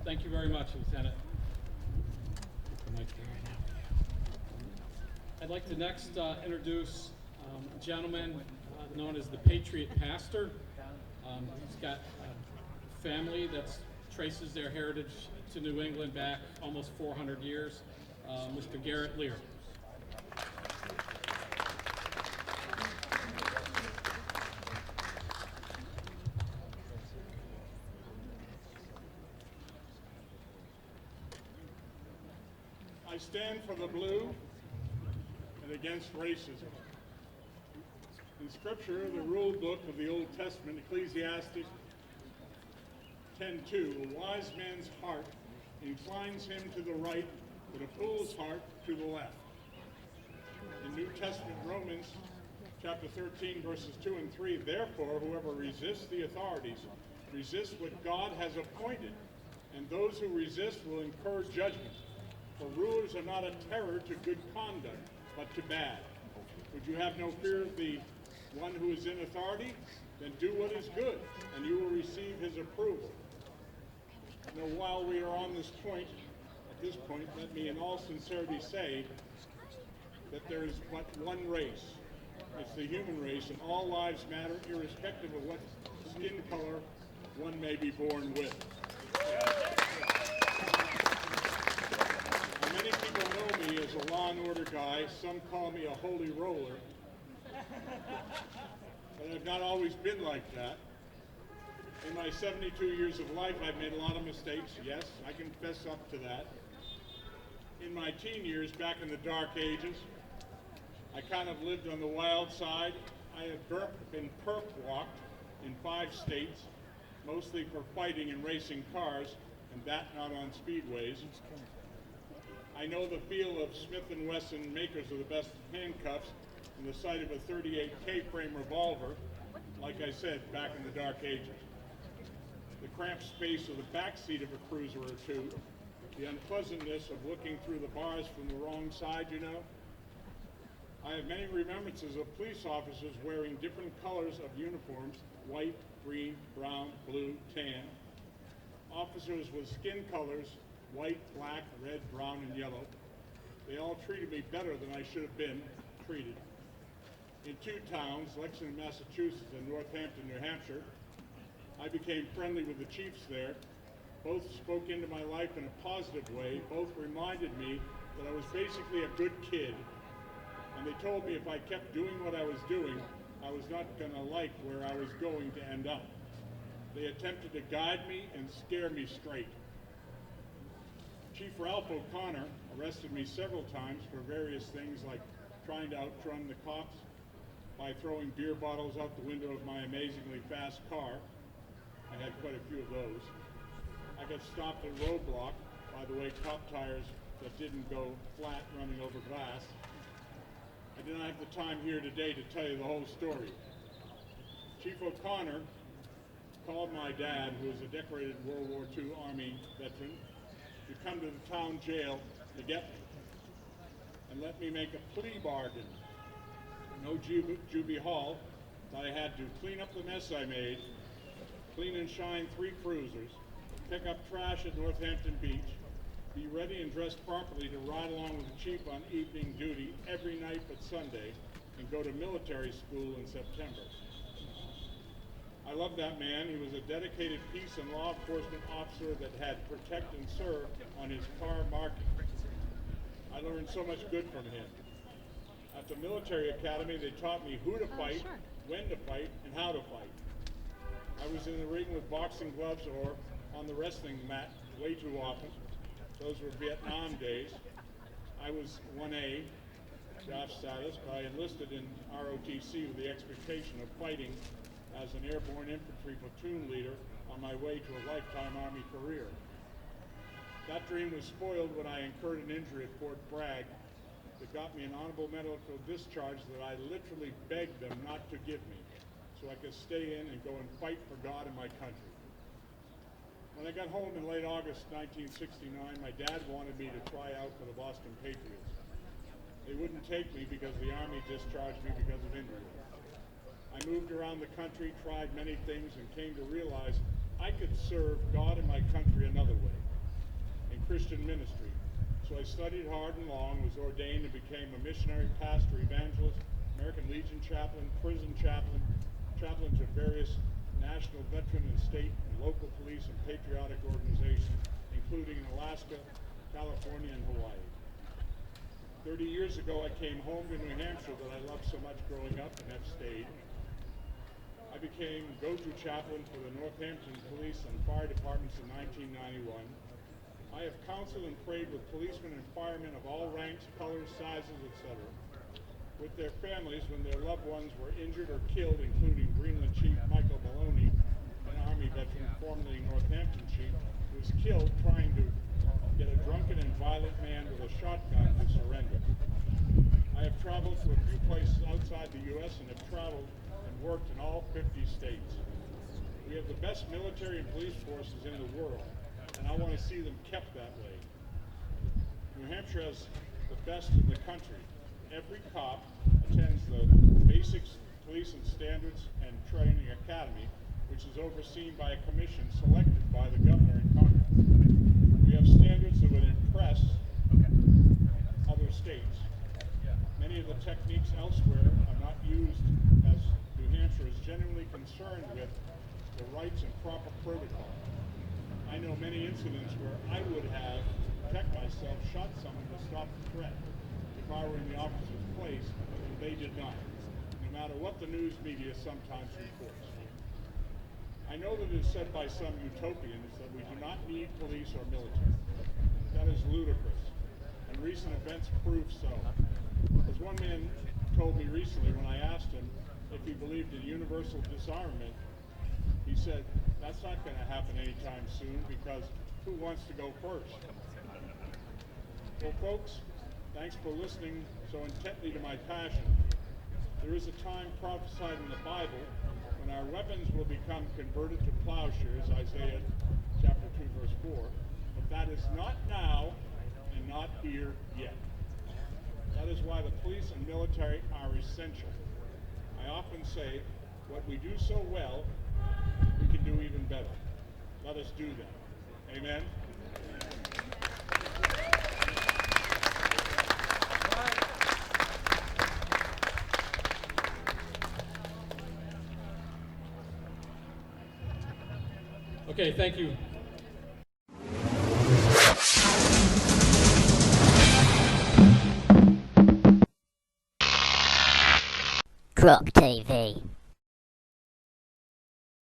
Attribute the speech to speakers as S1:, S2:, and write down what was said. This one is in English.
S1: Thank you very much, Lieutenant. I'd like to next introduce a gentleman known as the Patriot Pastor. He's got a family that traces their heritage to New England back almost 400 years, Mr. Garrett Lear.
S2: I stand for the blue and against racism. In Scripture, the rule book of the Old Testament, Ecclesiastes 10:2, a wise man's heart inclines him to the right, but a fool's heart to the left. In New Testament Romans chapter 13, verses 2 and 3, therefore, whoever resists the authorities resists what God has appointed, and those who resist will incur judgment. For rulers are not a terror to good conduct, but to bad. Would you have no fear of the one who is in authority? Then do what is good, and you will receive his approval. Now, while we are on this point, let me in all sincerity say that there is but one race. It's the human race, and all lives matter, irrespective of what skin color one may be born with. Many people know me as a law and order guy. Some call me a holy roller. But I've not always been like that. In my 72 years of life, I've made a lot of mistakes. Yes, I confess up to that. In my teen years, back in the dark ages, I kind of lived on the wild side. I had been perp walked in 5 states, mostly for fighting and racing cars, and that not on speedways. I know the feel of Smith & Wesson, makers of the best handcuffs, and the sight of a 38 K-frame revolver, like I said, back in the dark ages. The cramped space of the back seat of a cruiser or two, the unpleasantness of looking through the bars from the wrong side, you know. I have many remembrances of police officers wearing different colors of uniforms, white, green, brown, blue, tan. Officers with skin colors, white, black, red, brown, and yellow. They all treated me better than I should have been treated. In 2 towns, Lexington, Massachusetts, and Northampton, New Hampshire, I became friendly with the chiefs there. Both spoke into my life in a positive way. Both reminded me that I was basically a good kid. And they told me if I kept doing what I was doing, I was not going to like where I was going to end up. They attempted to guide me and scare me straight. Chief Ralph O'Connor arrested me several times for various things like trying to outrun the cops by throwing beer bottles out the window of my amazingly fast car. I had quite a few of those. I got stopped at a roadblock, by the way, cop tires that didn't go flat running over glass. I do not have the time here today to tell you the whole story. Chief O'Connor called my dad, who was a decorated World War II Army veteran, to come to the town jail to get me and let me make a plea bargain. No juvie hall, but I had to clean up the mess I made, clean and shine 3 cruisers, pick up trash at Northampton Beach, be ready and dressed properly to ride along with the chief on evening duty every night but Sunday, and go to military school in September. I love that man. He was a dedicated peace and law enforcement officer that had protect and serve on his car marking. I learned so much good from him. At the military academy, they taught me who to fight, when to fight, and how to fight. I was in the ring with boxing gloves or on the wrestling mat way too often. Those were Vietnam days. I was 1A draft status, but I enlisted in ROTC with the expectation of fighting as an airborne infantry platoon leader on my way to a lifetime Army career. That dream was spoiled when I incurred an injury at Fort Bragg that got me an honorable medical discharge that I literally begged them not to give me so I could stay in and go and fight for God and my country. When I got home in late August 1969, my dad wanted me to try out for the Boston Patriots. They wouldn't take me because the Army discharged me because of injury. I moved around the country, tried many things, and came to realize I could serve God and my country another way, in Christian ministry. So I studied hard and long, was ordained, and became a missionary, pastor, evangelist, American Legion chaplain, prison chaplain, chaplain to various national, veteran, and state and local police and patriotic organizations, including in Alaska, California, and Hawaii. 30 years ago, I came home to New Hampshire that I loved so much growing up and have stayed. I became go-to chaplain for the Northampton Police and Fire Departments in 1991. I have counseled and prayed with policemen and firemen of all ranks, colors, sizes, etc., with their families when their loved ones were injured or killed, including Greenland Chief Michael Maloney, an Army veteran, formerly Northampton Chief, who was killed trying to get a drunken and violent man with a shotgun to surrender. I have traveled to a few places outside the U.S. and have traveled and worked in all 50 states. We have the best military and police forces in the world, and I want to see them kept that way. New Hampshire has the best in the country. Every cop attends the Basics Police and Standards and Training Academy, which is overseen by a commission selected by the governor and Congress. We have standards that would impress other states. Many of the techniques elsewhere are not used, as New Hampshire is genuinely concerned with the rights and proper protocol. I know many incidents where I would have, to protect myself, shot someone to stop the threat if I were in the officer's place, and they did not, no matter what the news media sometimes reports. I know that it is said by some utopians that we do not need police or military. That is ludicrous, and recent events prove so. As one man told me recently when I asked him if he believed in universal disarmament, he said, that's not going to happen anytime soon because who wants to go first? Well, folks, thanks for listening so intently to my passion. There is a time prophesied in the Bible when our weapons will become converted to plowshares, Isaiah chapter 2, verse 4. But that is not now and not here yet. That is why the police and military are essential. I often say, what we do so well, we can do even better. Let us do that. Amen?
S1: Okay, thank you.
S3: Croc TV.